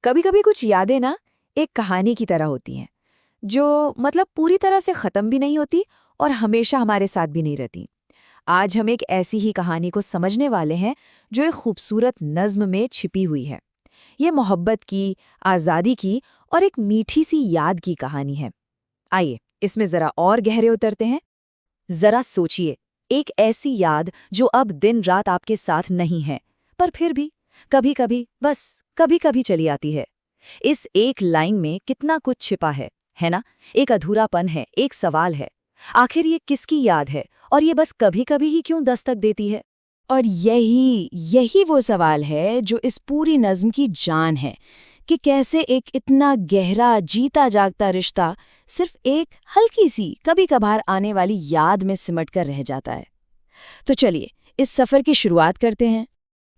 कभी कभी कुछ यादें ना एक कहानी की तरह होती हैं, जो मतलब पूरी तरह से ख़त्म भी नहीं होती और हमेशा हमारे साथ भी नहीं रहती। आज हम एक ऐसी ही कहानी को समझने वाले हैं जो एक खूबसूरत नज़्म में छिपी हुई है। ये मोहब्बत की, आज़ादी की और एक मीठी सी याद की कहानी है। आइए इसमें ज़रा और गहरे उतरते हैं। ज़रा सोचिए, एक ऐसी याद जो अब दिन रात आपके साथ नहीं है, पर फिर भी कभी-कभी, बस कभी-कभी चली आती है। इस एक लाइन में कितना कुछ छिपा है ना? एक अधूरापन है, एक सवाल है। आखिर ये किसकी याद है और ये बस कभी-कभी ही क्यों दस्तक देती है? और यही यही वो सवाल है जो इस पूरी नज़्म की जान है कि कैसे एक इतना गहरा जीता जागता रिश्ता सिर्फ एक हल्की सी कभी कभार आने वाली याद में सिमट कर रह जाता है। तो चलिए इस सफ़र की शुरुआत करते हैं।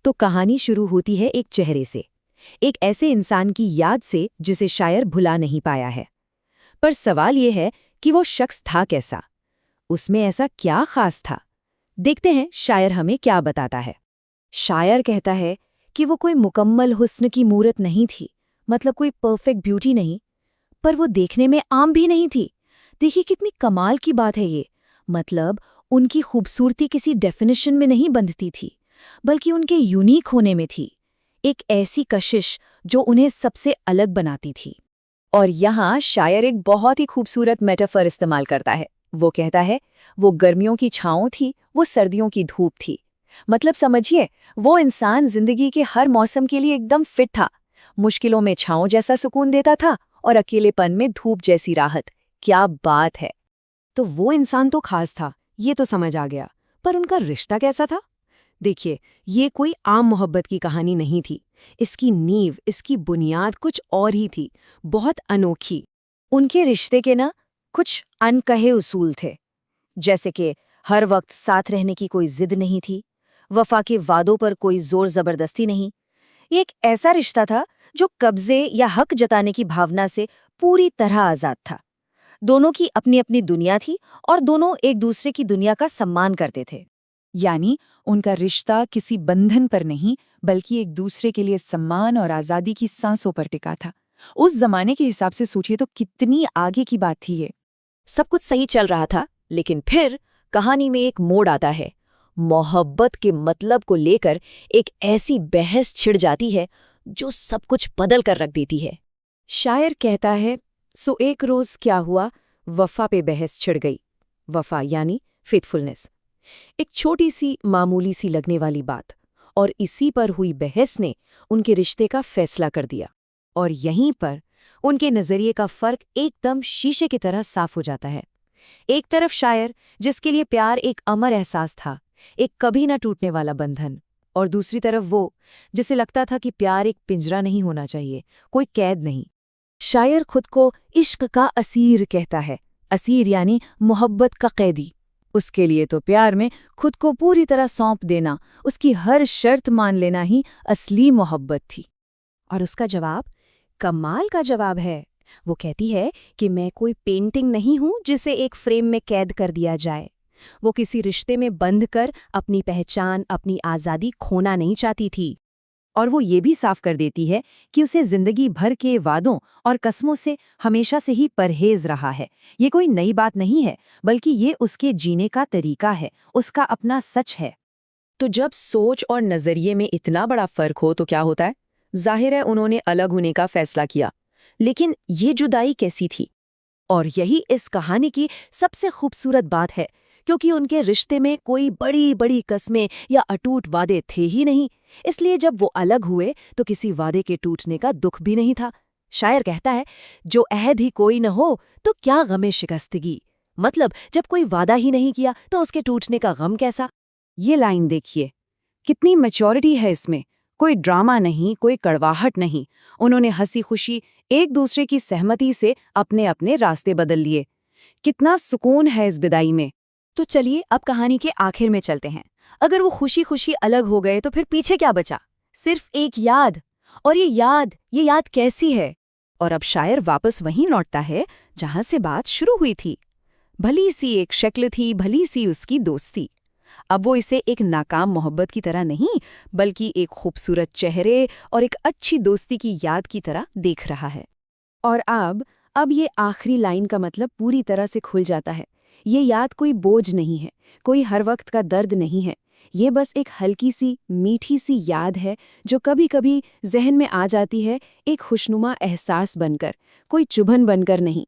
तो कहानी शुरू होती है एक चेहरे से, एक ऐसे इंसान की याद से जिसे शायर भुला नहीं पाया है। पर सवाल ये है कि वो शख्स था कैसा? उसमें ऐसा क्या खास था? देखते हैं शायर हमें क्या बताता है। शायर कहता है कि वो कोई मुकम्मल हुस्न की मूरत नहीं थी, मतलब कोई परफेक्ट ब्यूटी नहीं, पर वो देखने में आम भी नहीं थी। देखिए कितनी कमाल की बात है ये। मतलब उनकी खूबसूरती किसी डेफिनेशन में नहीं बंधती थी, बल्कि उनके यूनिक होने में थी। एक ऐसी कशिश जो उन्हें सबसे अलग बनाती थी। और यहाँ शायर एक बहुत ही खूबसूरत मेटाफर इस्तेमाल करता है। वो कहता है, वो गर्मियों की छाँव थी, वो सर्दियों की धूप थी। मतलब समझिए, वो इंसान जिंदगी के हर मौसम के लिए एकदम फिट था। मुश्किलों में छाँव जैसा सुकून देता था और अकेलेपन में धूप जैसी राहत। क्या बात है! तो वो इंसान तो खास था, ये तो समझ आ गया। पर उनका रिश्ता कैसा था? देखिए, ये कोई आम मोहब्बत की कहानी नहीं थी। इसकी नींव, इसकी बुनियाद कुछ और ही थी, बहुत अनोखी। उनके रिश्ते के ना कुछ अनकहे उसूल थे, जैसे कि हर वक्त साथ रहने की कोई जिद नहीं थी, वफा के वादों पर कोई जोर जबरदस्ती नहीं। ये एक ऐसा रिश्ता था जो कब्जे या हक जताने की भावना से पूरी तरह आजाद था। दोनों की अपनी अपनी दुनिया थी और दोनों एक दूसरे की दुनिया का सम्मान करते थे। यानी उनका रिश्ता किसी बंधन पर नहीं, बल्कि एक दूसरे के लिए सम्मान और आज़ादी की सांसों पर टिका था। उस जमाने के हिसाब से सोचिए तो कितनी आगे की बात थी ये। सब कुछ सही चल रहा था, लेकिन फिर कहानी में एक मोड़ आता है। मोहब्बत के मतलब को लेकर एक ऐसी बहस छिड़ जाती है जो सब कुछ बदल कर रख देती है। शायर कहता है, सो एक रोज क्या हुआ, वफा पे बहस छिड़ गई। वफा यानी फेथफुलनेस। एक छोटी सी मामूली सी लगने वाली बात, और इसी पर हुई बहस ने उनके रिश्ते का फैसला कर दिया। और यहीं पर उनके नजरिए का फर्क एकदम शीशे की तरह साफ हो जाता है। एक तरफ शायर जिसके लिए प्यार एक अमर एहसास था, एक कभी न टूटने वाला बंधन, और दूसरी तरफ वो जिसे लगता था कि प्यार एक पिंजरा नहीं होना चाहिए, कोई कैद नहीं। शायर खुद को इश्क का असीर कहता है। असीर यानी मोहब्बत का कैदी। उसके लिए तो प्यार में खुद को पूरी तरह सौंप देना, उसकी हर शर्त मान लेना ही असली मोहब्बत थी। और उसका जवाब कमाल का जवाब है। वो कहती है कि मैं कोई पेंटिंग नहीं हूं जिसे एक फ्रेम में कैद कर दिया जाए। वो किसी रिश्ते में बंध कर अपनी पहचान, अपनी आज़ादी खोना नहीं चाहती थी। और वो ये भी साफ कर देती है कि उसे जिंदगी भर के वादों और कस्मों से हमेशा से ही परहेज रहा है। ये कोई नई बात नहीं है, बल्कि ये उसके जीने का तरीका है, उसका अपना सच है। तो जब सोच और नजरिए में इतना बड़ा फर्क हो तो क्या होता है? जाहिर है उन्होंने अलग होने का फैसला किया। लेकिन ये जुदाई कैसी थी? और यही इस कहानी की सबसे खूबसूरत बात है, क्योंकि उनके रिश्ते में कोई बड़ी बड़ी कस्में या अटूट वादे थे ही नहीं। इसलिए जब वो अलग हुए तो किसी वादे के टूटने का दुख भी नहीं था। शायर कहता है, जो अहद ही कोई न हो तो क्या गमे शिकस्तगी। मतलब जब कोई वादा ही नहीं किया तो उसके टूटने का गम कैसा? ये लाइन देखिए, कितनी मैच्योरिटी है इसमें। कोई ड्रामा नहीं, कोई कड़वाहट नहीं। उन्होंने हंसी खुशी एक दूसरे की सहमति से अपने अपने रास्ते बदल लिए। कितना सुकून है इस विदाई में। तो चलिए अब कहानी के आखिर में चलते हैं। अगर वो खुशी खुशी अलग हो गए तो फिर पीछे क्या बचा? सिर्फ एक याद। और ये याद कैसी है? और अब शायर वापस वहीं लौटता है जहां से बात शुरू हुई थी। भली सी एक शक्ल थी, भली सी उसकी दोस्ती। अब वो इसे एक नाकाम मोहब्बत की तरह नहीं, बल्कि एक खूबसूरत चेहरे और एक अच्छी दोस्ती की याद की तरह देख रहा है। और अब ये आखिरी लाइन का मतलब पूरी तरह से खुल जाता है। ये याद कोई बोझ नहीं है, कोई हर वक्त का दर्द नहीं है। ये बस एक हल्की सी, मीठी सी याद है जो कभी-कभी ज़हन में आ जाती है, एक खुशनुमा एहसास बनकर, कोई चुभन बनकर नहीं।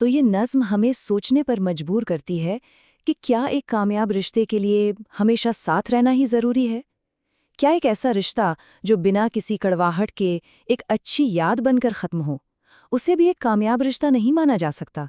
तो ये नज़्म हमें सोचने पर मजबूर करती है कि क्या एक कामयाब रिश्ते के लिए हमेशा साथ रहना ही ज़रूरी है? क्या एक ऐसा रिश्ता जो बिना किसी कड़वाहट के एक अच्छी याद बनकर ख़त्म हो, उसे भी एक कामयाब रिश्ता नहीं माना जा सकता?